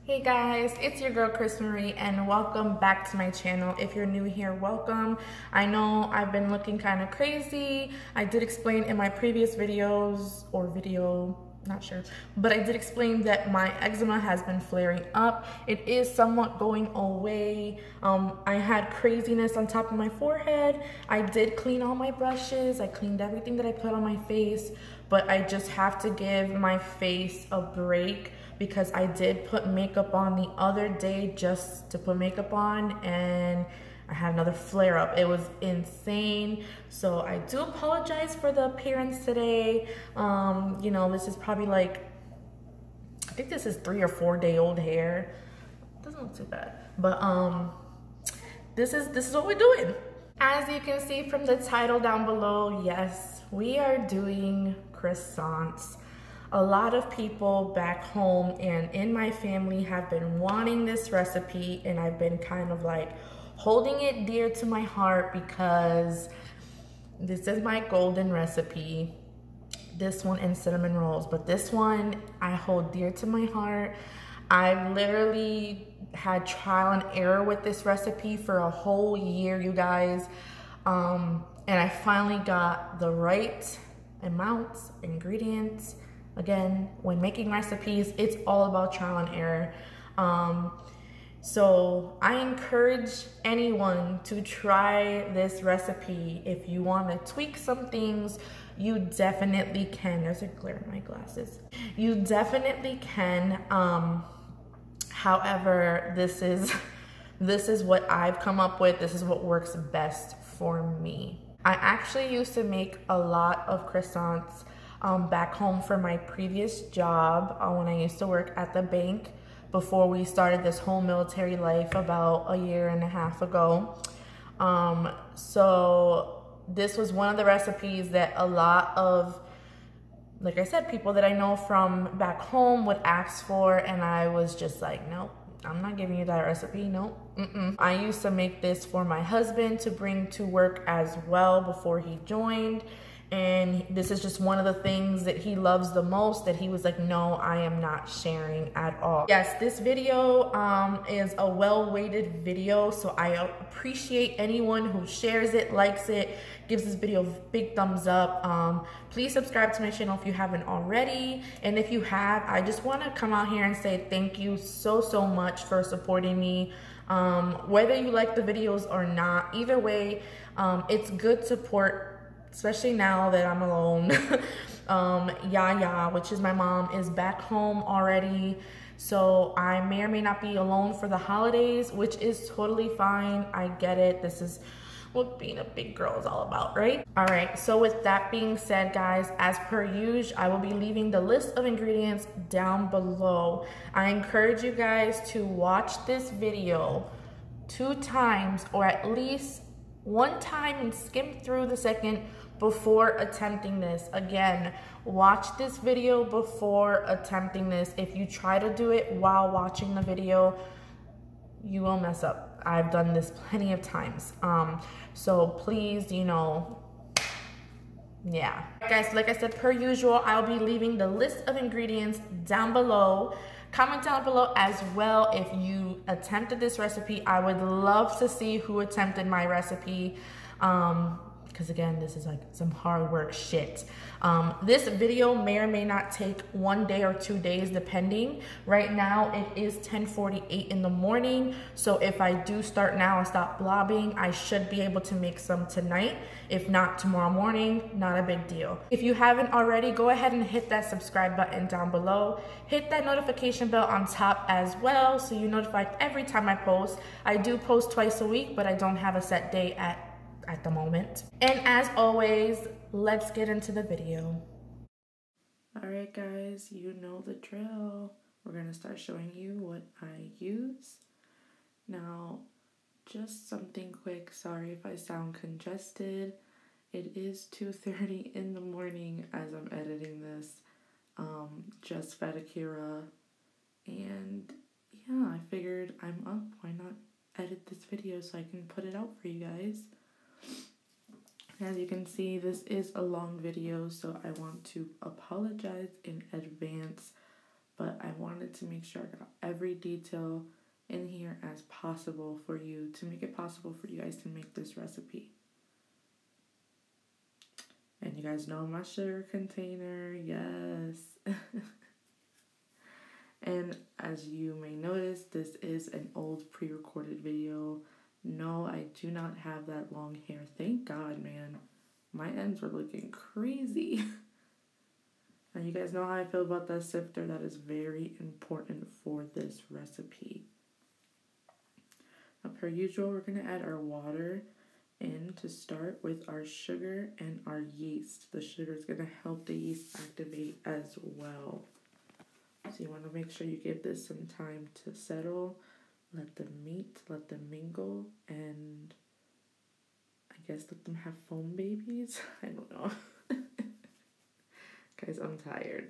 Hey guys, it's your girl Chris Marie and welcome back to my channel. If you're new here, welcome. I know I've been looking kind of crazy. I did explain in my previous videos not sure, but I did explain that my eczema has been flaring up. It is somewhat going away. I had craziness on top of my forehead. I did clean all my brushes. I cleaned everything that I put on my face, but I just have to give my face a break because I did put makeup on the other day just to put makeup on, and I had another flare up. It was insane. So I do apologize for the appearance today. You know, this is probably like, I think this is 3 or 4 day old hair. Doesn't look too bad, but this is what we're doing. As you can see from the title down below, yes, we are doing croissants. A lot of people back home and in my family have been wanting this recipe, and I've been kind of like holding it dear to my heart because this is my golden recipe. This one and cinnamon rolls, but this one I hold dear to my heart. I literally had trial and error with this recipe for a whole year, you guys. And I finally got the right amounts, ingredients. Again, when making recipes, it's all about trial and error. So I encourage anyone to try this recipe. If you want to tweak some things, you definitely can. There's a glare in my glasses. You definitely can. However, this is what I've come up with. This is what works best for me. I actually used to make a lot of croissants back home for my previous job when I used to work at the bank before we started this whole military life about a year and a half ago. So this was one of the recipes that a lot of, like I said, people that I know from back home would ask for, and I was just like, nope, I'm not giving you that recipe, nope. I used to make this for my husband to bring to work as well before he joined. And this is just one of the things that he loves the most, that he was like, no, I am not sharing at all. Yes, this video is a well-weighted video, so I appreciate anyone who shares it, likes it, gives this video a big thumbs up. Please subscribe to my channel if you haven't already. And if you have, I just want to come out here and say thank you so much for supporting me. Whether you like the videos or not, either way, it's good support. Especially now that I'm alone. Yaya, which is my mom, is back home already. So I may or may not be alone for the holidays, which is totally fine. I get it. This is what being a big girl is all about, right? All right, so with that being said, guys, as per usual, I will be leaving the list of ingredients down below. I encourage you guys to watch this video 2 times, or at least 1 time, and skim through the second before attempting this. Again, watch this video before attempting this. If you try to do it while watching the video, you will mess up. I've done this plenty of times. So please, you know, yeah. Guys, like I said, per usual, I'll be leaving the list of ingredients down below. Comment down below as well if you attempted this recipe. I would love to see who attempted my recipe. Because again, this is like some hard work shit. This video may or may not take 1 day or 2 days depending. Right now it is 10:48 in the morning. So if I do start now and stop blobbing, I should be able to make some tonight. If not tomorrow morning, not a big deal. If you haven't already, go ahead and hit that subscribe button down below. Hit that notification bell on top as well so you're notified every time I post. I do post twice a week, but I don't have a set day at the moment. And as always, let's get into the video. All right, guys, you know the drill. We're gonna start showing you what I use. Now, just something quick, sorry if I sound congested. It is 2:30 in the morning as I'm editing this. Just fed Akira, and yeah, I figured I'm up, why not edit this video so I can put it out for you guys. As you can see, this is a long video, so I want to apologize in advance, but I wanted wanted to make sure I got every detail in here as possible for you, to make it possible for you guys to make this recipe. And you guys know my sugar container, yes. And as you may notice, this is an old pre-recorded video. No, I do not have that long hair. Thank God, man. My ends were looking crazy. Now you guys know how I feel about that sifter. That is very important for this recipe. Now, per usual, we're going to add our water in to start with our sugar and our yeast. The sugar is going to help the yeast activate as well. So you want to make sure you give this some time to settle, let them meet, let them mingle, and I guess let them have foam babies. I don't know. Guys, I'm tired.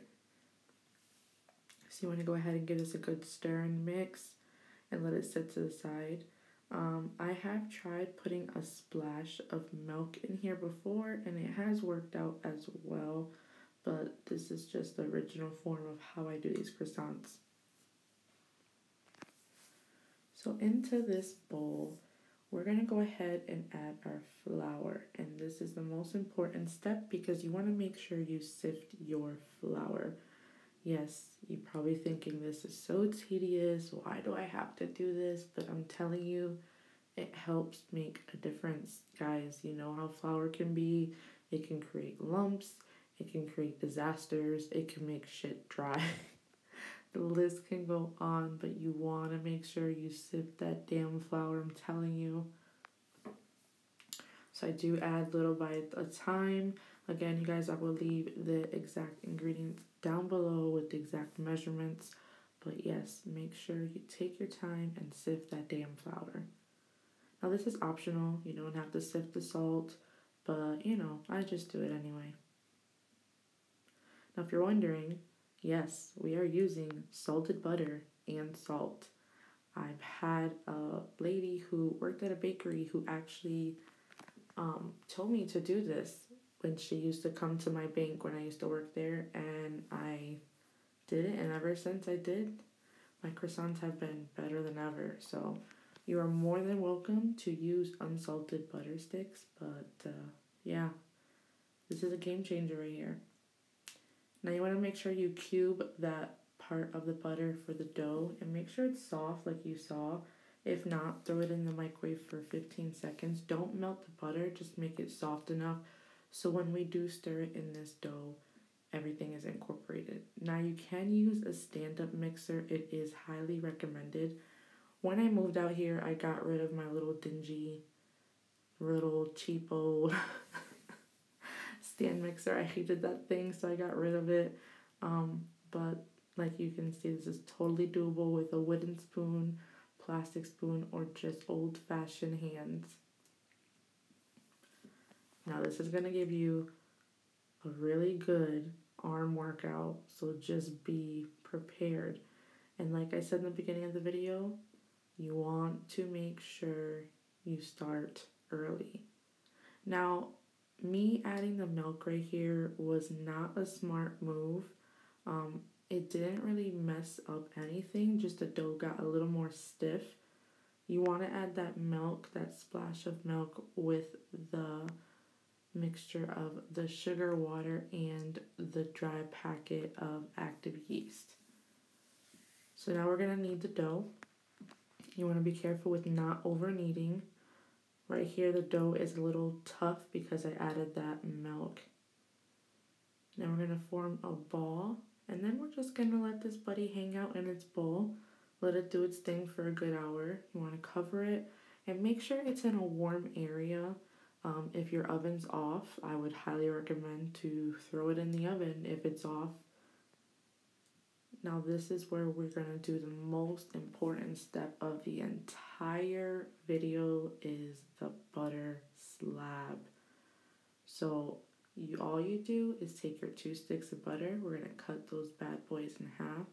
So you want to go ahead and give this a good stir and mix and let it sit to the side. I have tried putting a splash of milk in here before and it has worked out as well. But this is just the original form of how I do these croissants. So into this bowl, we're going to go ahead and add our flour. And this is the most important step because you want to make sure you sift your flour. Yes, you're probably thinking this is so tedious. Why do I have to do this? But I'm telling you, it helps make a difference. Guys, you know how flour can be. It can create lumps. It can create disasters. It can make shit dry. The list can go on, but you want to make sure you sift that damn flour, I'm telling you. So I do add little by a time. Again, you guys, I will leave the exact ingredients down below with the exact measurements. But yes, make sure you take your time and sift that damn flour. Now this is optional. You don't have to sift the salt, but you know, I just do it anyway. Now, if you're wondering, yes, we are using salted butter and salt. I've had a lady who worked at a bakery who actually told me to do this when she used to come to my bank when I used to work there, and I did it, and ever since I did, my croissants have been better than ever. So you are more than welcome to use unsalted butter sticks, but yeah, this is a game changer right here. Now you want to make sure you cube that part of the butter for the dough and make sure it's soft like you saw. If not, throw it in the microwave for 15 seconds. Don't melt the butter, just make it soft enough so when we do stir it in this dough, everything is incorporated. Now you can use a stand-up mixer. It is highly recommended. When I moved out here, I got rid of my little dingy, little cheapo stand mixer. I hated that thing, so I got rid of it. But like you can see, this is totally doable with a wooden spoon, plastic spoon, or just old-fashioned hands. Now this is gonna give you a really good arm workout, so just be prepared. And like I said in the beginning of the video, you want to make sure you start early. Now, me adding the milk right here was not a smart move. It didn't really mess up anything, just the dough got a little more stiff. You want to add that milk, that splash of milk with the mixture of the sugar, water, and the dry packet of active yeast. So now we're going to knead the dough. You want to be careful with not over kneading. Right here, the dough is a little tough because I added that milk. Now we're going to form a ball, and then we're just going to let this buddy hang out in its bowl. Let it do its thing for a good hour. You want to cover it and make sure it's in a warm area. If your oven's off, I would highly recommend to throw it in the oven if it's off. Now this is where we're going to do the most important step of the entire video, is the butter slab. So all you do is take your 2 sticks of butter. We're going to cut those bad boys in half.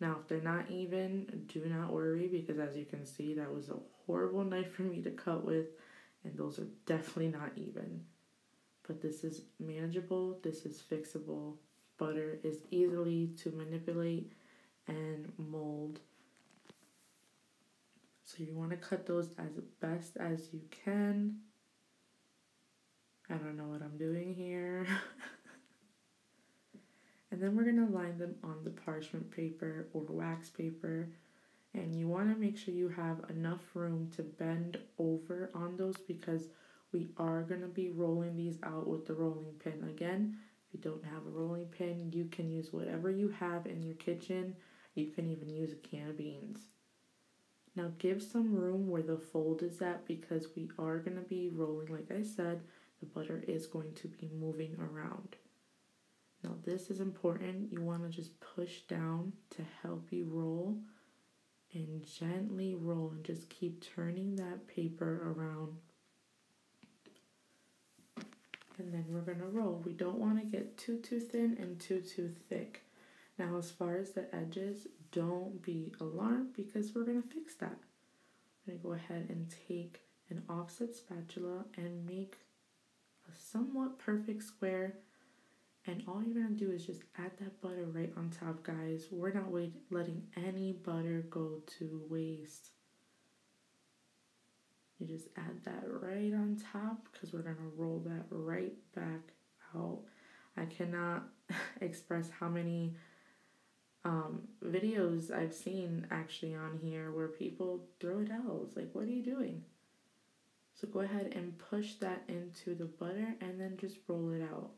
Now if they're not even, do not worry, because as you can see, that was a horrible knife for me to cut with, and those are definitely not even. But this is manageable, this is fixable. Butter is easily to manipulate, and mold. So you want to cut those as best as you can. I don't know what I'm doing here. And then we're going to line them on the parchment paper or wax paper. And you want to make sure you have enough room to bend over on those because we are going to be rolling these out with the rolling pin. Again, if you don't have a rolling pin, you can use whatever you have in your kitchen. You can even use a can of beans. Now give some room where the fold is at because we are going to be rolling. Like I said, the butter is going to be moving around. Now this is important. You want to just push down to help you roll and gently roll and just keep turning that paper around. And then we're going to roll. We don't want to get too thin and too thick. Now as far as the edges, don't be alarmed because we're going to fix that. I'm going to go ahead and take an offset spatula and make a somewhat perfect square. And all you're going to do is just add that butter right on top, guys. We're not letting any butter go to waste. You just add that right on top because we're going to roll that right back out. I cannot express how many videos I've seen actually on here where people throw it out. It's like, what are you doing? So go ahead and push that into the butter and then just roll it out.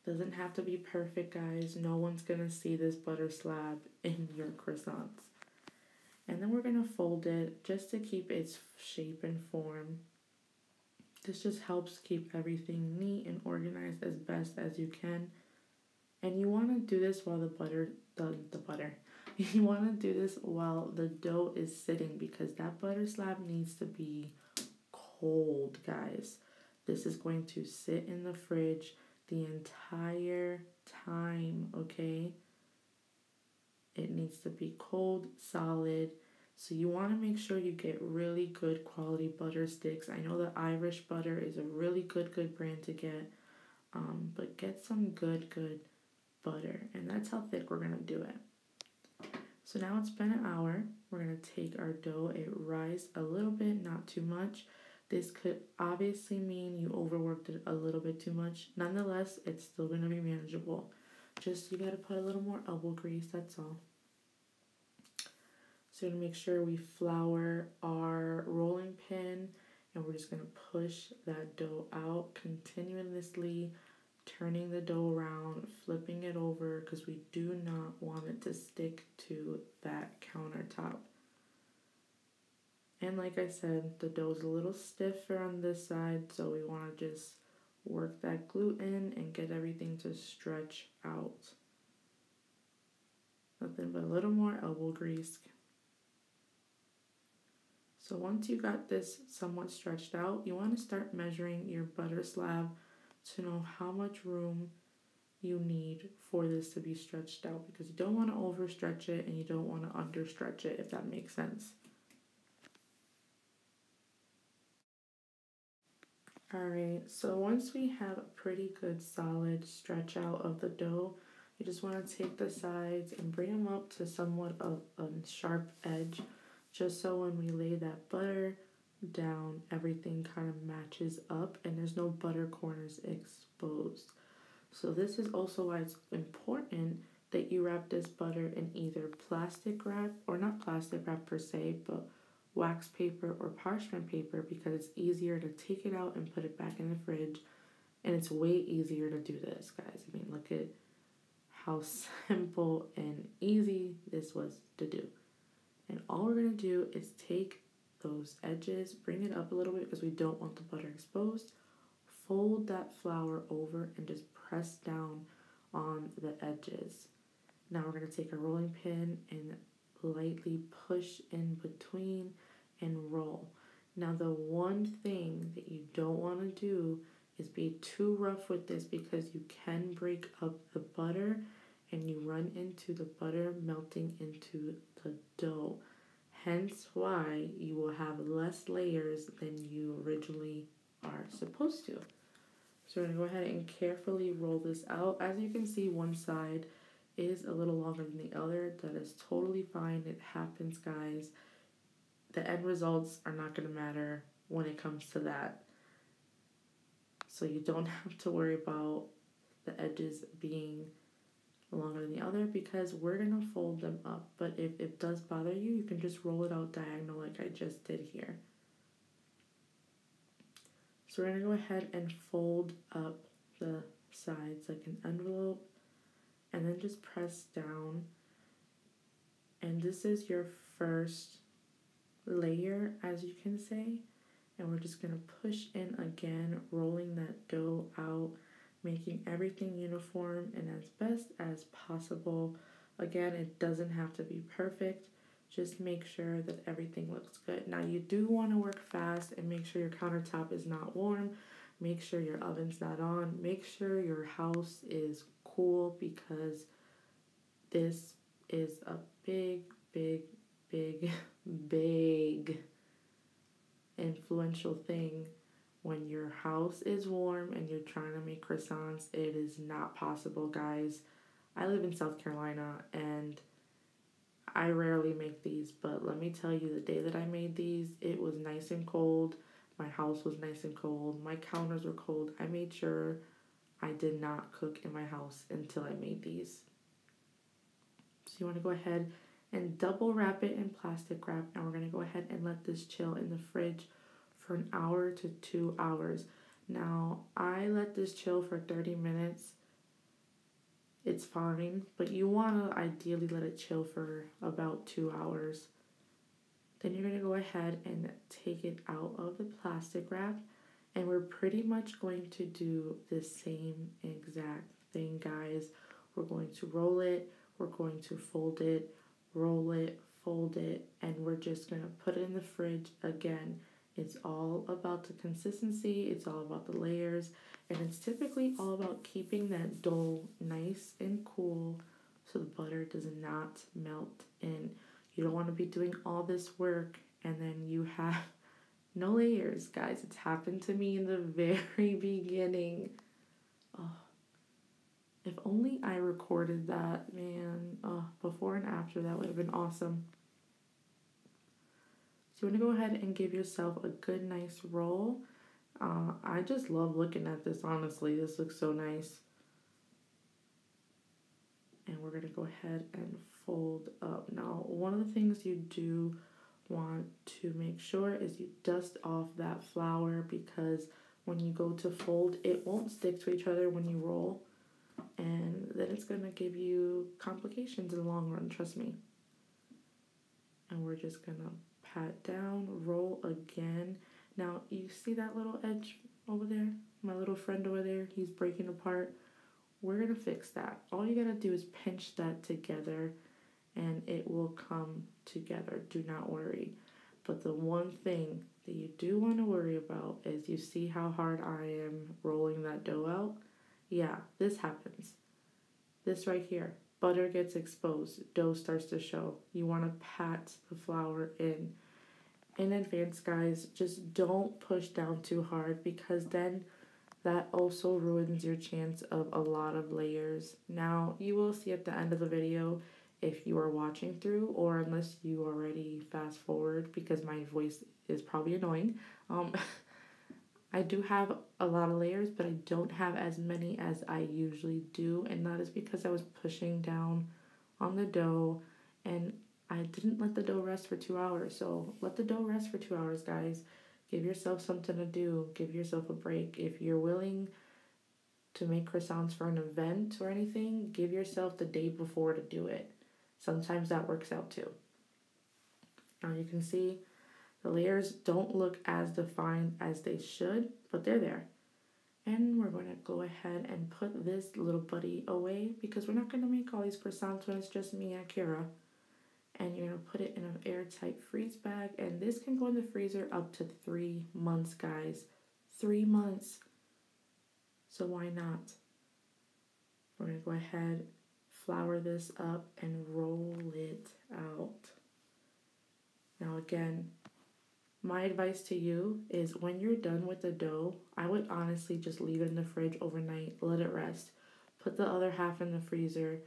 Doesn't have to be perfect, guys. No one's going to see this butter slab in your croissants. And then we're going to fold it just to keep its shape and form. This just helps keep everything neat and organized as best as you can. And you want to do this while you want to do this while the dough is sitting because that butter slab needs to be cold, guys. This is going to sit in the fridge the entire time, okay? It needs to be cold, solid. So you want to make sure you get really good quality butter sticks. I know that Irish butter is a really good brand to get. But get some good butter. And that's how thick we're going to do it. So now it's been an hour. We're going to take our dough. It rised a little bit, not too much. This could obviously mean you overworked it a little bit too much. Nonetheless, it's still going to be manageable. Just you got to put a little more elbow grease, that's all. So you're going to make sure we flour our rolling pin and we're just going to push that dough out continuously, turning the dough around, flipping it over because we do not want it to stick to that countertop. And like I said, the dough is a little stiffer on this side, so we want to just work that gluten and get everything to stretch out. Nothing but a little more elbow grease. So once you got this somewhat stretched out, you want to start measuring your butter slab to know how much room you need for this to be stretched out because you don't want to overstretch it and you don't want to understretch it, if that makes sense. Alright, so once we have a pretty good solid stretch out of the dough, you just want to take the sides and bring them up to somewhat of a sharp edge, just so when we lay that butter down, everything kind of matches up and there's no butter corners exposed. So this is also why it's important that you wrap this butter in either plastic wrap, or not plastic wrap per se, but wax paper or parchment paper because it's easier to take it out and put it back in the fridge. And it's way easier to do this, guys. I mean, look at how simple and easy this was to do. And all we're going to do is take those edges, bring it up a little bit because we don't want the butter exposed. Fold that flour over and just press down on the edges. Now we're going to take a rolling pin and lightly push in between and roll. Now the one thing that you don't want to do is be too rough with this because you can break up the butter and you run into the butter melting into the dough. Hence why you will have less layers than you originally are supposed to. So we're going to go ahead and carefully roll this out. As you can see, one side is a little longer than the other, that is totally fine. It happens, guys. The end results are not going to matter when it comes to that. So you don't have to worry about the edges being longer than the other, because we're going to fold them up. But if it does bother you, you can just roll it out diagonal like I just did here. So we're going to go ahead and fold up the sides like an envelope, and then just press down. And this is your first layer, as you can say. And we're just going to push in again, rolling that dough out, making everything uniform and as best as possible. Again, it doesn't have to be perfect. Just make sure that everything looks good. Now, you do want to work fast and make sure your countertop is not warm. Make sure your oven's not on. Make sure your house is cool, because this is a big, big, big, big influential thing. When your house is warm and you're trying to make croissants, it is not possible, guys. I live in South Carolina and I rarely make these, but let me tell you, the day that I made these, it was nice and cold. My house was nice and cold. My counters were cold. I made sure I did not cook in my house until I made these. So you want to go ahead and double wrap it in plastic wrap, and we're going to go ahead and let this chill in the fridge for an hour to 2 hours. Now, I let this chill for 30 minutes. It's fine, but you want to ideally let it chill for about 2 hours. Then you're going to go ahead and take it out of the plastic wrap, and we're pretty much going to do the same exact thing, guys. We're going to roll it, we're going to fold it, roll it, fold it, and we're just going to put it in the fridge again. It's all about the consistency, it's all about the layers, and it's typically all about keeping that dough nice and cool so the butter does not melt in. You don't want to be doing all this work and then you have no layers, guys. It's happened to me in the very beginning. Oh, if only I recorded that, man. Oh, before and after, that would have been awesome. So you want to go ahead and give yourself a good, nice roll. I just love looking at this, honestly. This looks so nice. And we're going to go ahead and fold up. Now, one of the things you do want to make sure is you dust off that flour, because when you go to fold, it won't stick to each other when you roll. And then it's going to give you complications in the long run, trust me. And we're just going to pat down, roll again. Now, you see that little edge over there? My little friend over there, he's breaking apart. We're going to fix that. All you got to do is pinch that together and it will come together. Do not worry. But the one thing that you do want to worry about is, you see how hard I am rolling that dough out? Yeah, this happens. This right here. Butter gets exposed. Dough starts to show. You want to pat the flour in advance, guys. Just don't push down too hard, because then that also ruins your chance of a lot of layers. Now, you will see at the end of the video, if you are watching through, or unless you already fast forward, because my voice is probably annoying. I do have a lot of layers, but I don't have as many as I usually do, and that is because I was pushing down on the dough, and I didn't let the dough rest for 2 hours. So let the dough rest for 2 hours, guys. Give yourself something to do. Give yourself a break. If you're willing to make croissants for an event or anything, give yourself the day before to do it. Sometimes that works out too. Now you can see the layers don't look as defined as they should, but they're there. And we're going to go ahead and put this little buddy away, because we're not going to make all these croissants when it's just me and Akira. And you're going to put it in an airtight freeze bag. And this can go in the freezer up to 3 months, guys. 3 months. So why not? We're going to go ahead, flour this up, and roll it out. Now again, my advice to you is, when you're done with the dough, I would honestly just leave it in the fridge overnight. Let it rest. Put the other half in the freezer.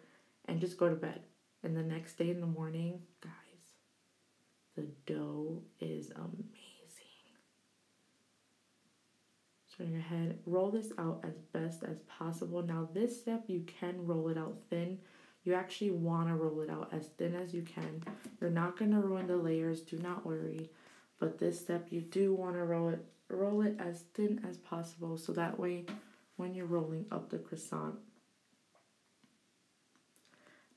and just go to bed. And the next day in the morning, guys, the dough is amazing. So go ahead, roll this out as best as possible. Now this step, you can roll it out thin. You actually want to roll it out as thin as you can. You're not going to ruin the layers, do not worry. But this step, you do want to roll it as thin as possible, so that way when you're rolling up the croissant.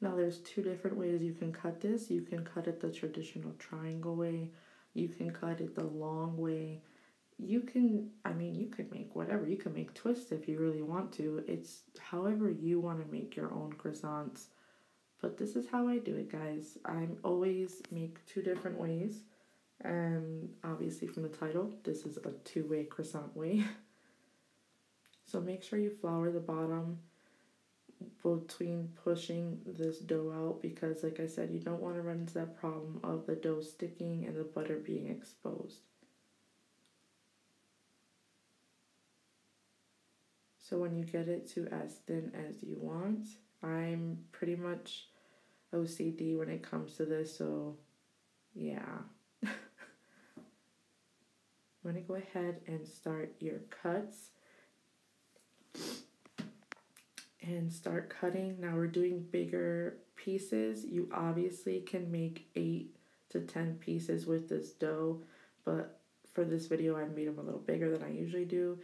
Now there's two different ways you can cut this. You can cut it the traditional triangle way. You can cut it the long way. You can, you could make whatever. You can make twists if you really want to. It's however you want to make your own croissants. But this is how I do it, guys. I always make two different ways. And obviously from the title, this is a two-way croissant way. So make sure you flour the bottom between pushing this dough out, because like I said, you don't want to run into that problem of the dough sticking and the butter being exposed. So when you get it to as thin as you want, I'm pretty much OCD when it comes to this, so yeah. I'm going to go ahead and start your cuts. And start cutting. Now we're doing bigger pieces. You obviously can make 8 to 10 pieces with this dough, but for this video I made them a little bigger than I usually do.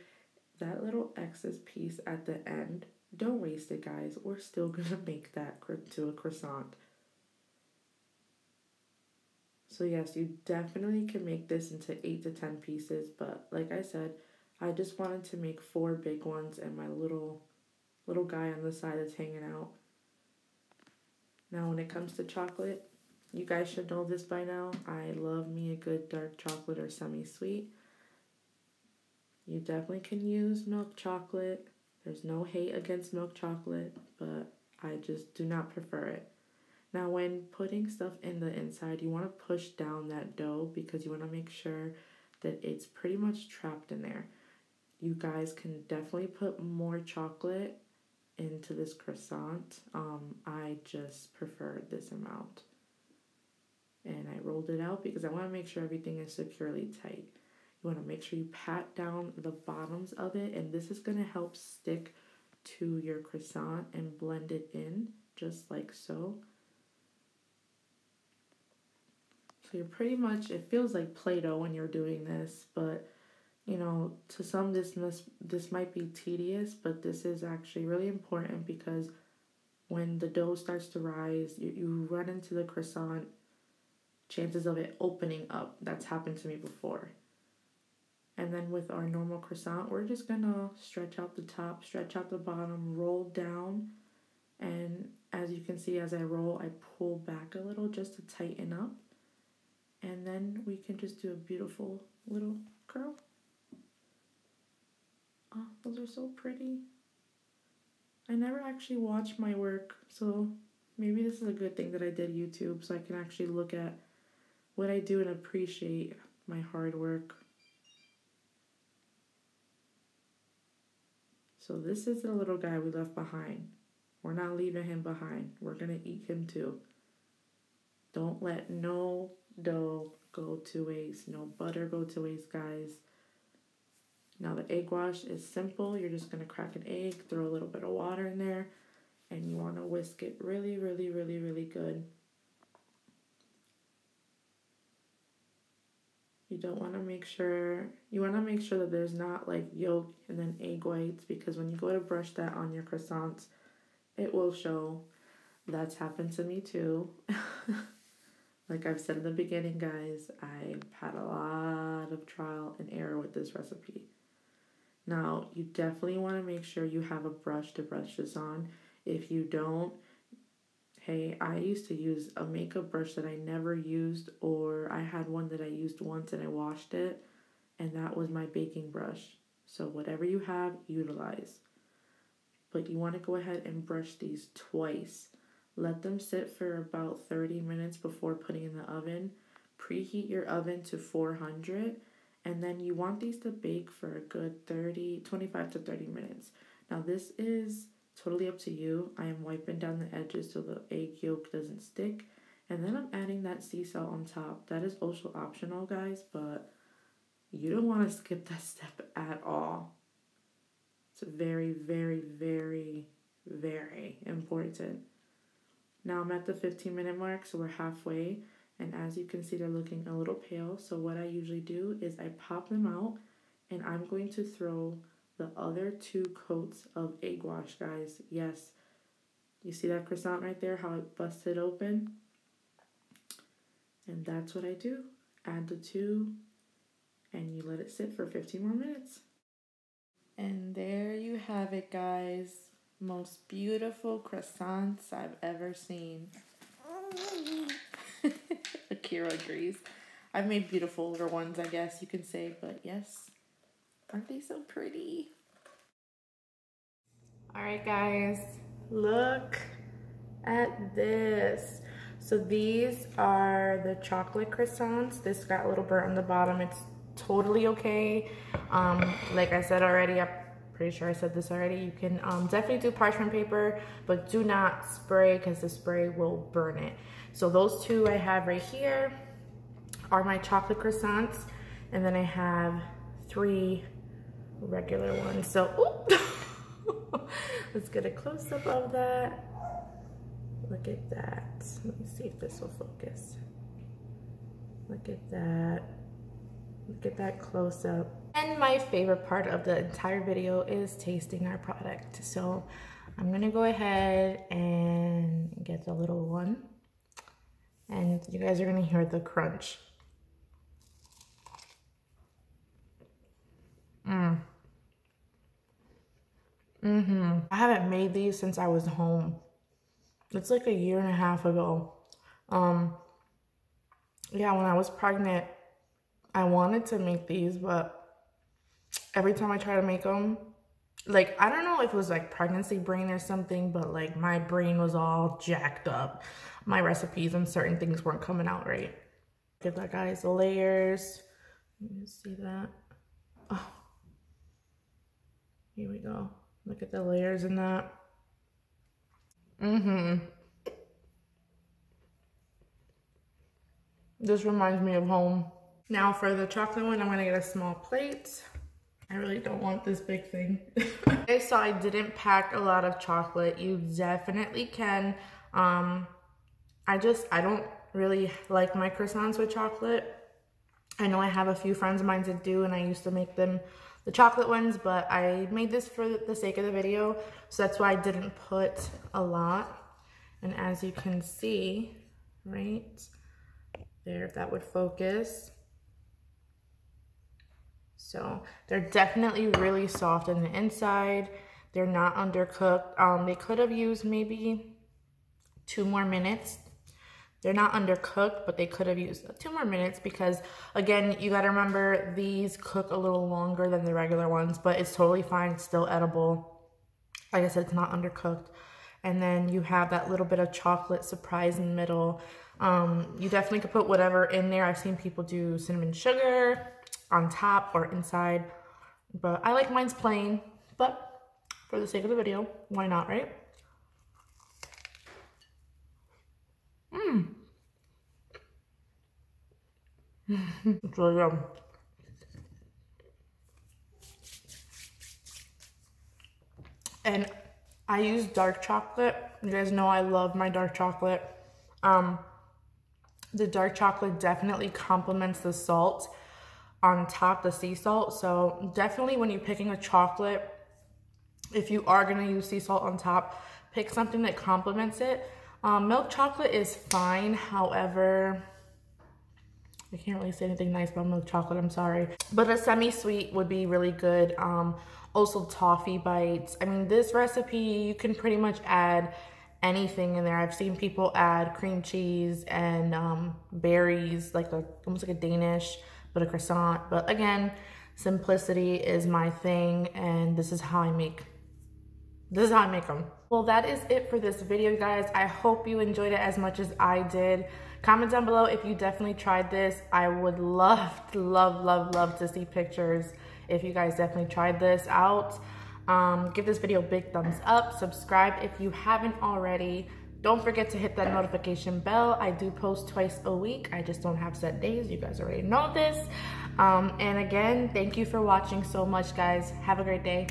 That little excess piece at the end, don't waste it, guys. We're still gonna make that to a croissant. So yes, you definitely can make this into 8 to 10 pieces, but like I said, I just wanted to make 4 big ones and my little guy on the side that's hanging out. Now when it comes to chocolate, you guys should know this by now. I love me a good dark chocolate or semi-sweet. You definitely can use milk chocolate. There's no hate against milk chocolate, but I just do not prefer it. Now when putting stuff in the inside, you want to push down that dough because you want to make sure that it's pretty much trapped in there. You guys can definitely put more chocolate into this croissant. I just prefer this amount. And I rolled it out because I want to make sure everything is securely tight. You want to make sure you pat down the bottoms of it, and this is going to help stick to your croissant and blend it in just like so. So you're pretty much, it feels like Play-Doh when you're doing this, but you know, to some this might be tedious, but this is actually really important because when the dough starts to rise, you run into the croissant, chances of it opening up. That's happened to me before. And then with our normal croissant, we're just gonna stretch out the top, stretch out the bottom, roll down. And as you can see, as I roll, I pull back a little just to tighten up. And then we can just do a beautiful little curl. Oh, those are so pretty. I never actually watched my work, so maybe this is a good thing that I did YouTube, so I can actually look at what I do and appreciate my hard work. So this is the little guy we left behind. We're not leaving him behind. We're going to eat him too. Don't let no dough go to waste. No butter go to waste, guys. Now the egg wash is simple. You're just going to crack an egg, throw a little bit of water in there, and you want to whisk it really, really, really, really good. You want to make sure that there's not like yolk and then egg whites, because when you go to brush that on your croissants, it will show. That's happened to me too. Like I've said in the beginning, guys, I've had a lot of trial and error with this recipe. Now, you definitely want to make sure you have a brush to brush this on. If you don't, hey, I used to use a makeup brush that I never used, or I had one that I used once and I washed it, and that was my baking brush. So whatever you have, utilize. But you want to go ahead and brush these twice. Let them sit for about 30 minutes before putting in the oven. Preheat your oven to 400, and then you want these to bake for a good 25 to 30 minutes. Now this is totally up to you. I am wiping down the edges so the egg yolk doesn't stick. And then I'm adding that sea salt on top. That is also optional, guys, but you don't want to skip that step at all. It's very, very, very, very important. Now I'm at the 15-minute mark, so we're halfway. And as you can see, they're looking a little pale. So what I usually do is I pop them out, and I'm going to throw the other 2 coats of egg wash, guys. Yes, you see that croissant right there, how it busted open? And that's what I do. Add the 2, and you let it sit for 15 more minutes. And there you have it, guys. Most beautiful croissants I've ever seen. Akira agrees. I've made beautifuler ones, I guess you can say, but yes. Aren't they so pretty? All right, guys, look at this. So these are the chocolate croissants. This got a little burnt on the bottom. It's totally okay. Like I said already, I'm pretty sure I said this already, you can definitely do parchment paper, but do not spray because the spray will burn it. So those 2 I have right here are my chocolate croissants, and then I have 3 regular ones. So let's get a close-up of that. Look at that. Let me see if this will focus. Look at that. Look at that close-up. And my favorite part of the entire video is tasting our product. So I'm gonna go ahead and get the little one, and you guys are gonna hear the crunch. I haven't made these since I was home. It's like a 1.5 years ago. Yeah, when I was pregnant, I wanted to make these, but every time I try to make them, like, I don't know if it was like pregnancy brain or something, but like my brain was all jacked up. My recipes and certain things weren't coming out right. Look at that, guys, the layers. You see that? Oh, here we go. Look at the layers in that. This reminds me of home. Now for the chocolate one, I'm gonna get a small plate. I really don't want this big thing. Okay, so I didn't pack a lot of chocolate. You definitely can. I don't really like my croissants with chocolate. I know I have a few friends of mine that do, and I used to make them the chocolate ones, but I made this for the sake of the video, so that's why I didn't put a lot. And as you can see, right there, if that would focus. So they're definitely really soft on the inside. They're not undercooked. They could have used maybe 2 more minutes. They're not undercooked, but they could have used 2 more minutes because, again, you got to remember these cook a little longer than the regular ones, but it's totally fine. It's still edible. Like I said, it's not undercooked. And then you have that little bit of chocolate surprise in the middle. You definitely could put whatever in there. I've seen people do cinnamon sugar on top or inside, but I like mine's plain, but for the sake of the video, why not, right? It's really good. And I use dark chocolate. You guys know I love my dark chocolate. The dark chocolate definitely complements the salt on top, the sea salt. So definitely when you're picking a chocolate, if you are gonna use sea salt on top, pick something that complements it. Milk chocolate is fine. However, I can't really say anything nice about milk chocolate, I'm sorry. But a semi-sweet would be really good. Also toffee bites. I mean, this recipe, you can pretty much add anything in there. I've seen people add cream cheese and berries, like almost like a Danish, but a croissant. But again, simplicity is my thing, and this is how I make them. Well, that is it for this video, guys. I hope you enjoyed it as much as I did. Comment down below if you definitely tried this. I would love to see pictures if you guys definitely tried this out. Give this video a big thumbs up. Subscribe if you haven't already. Don't forget to hit that notification bell. I do post twice a week. I just don't have set days. You guys already know this. And again, thank you for watching so much, guys. Have a great day.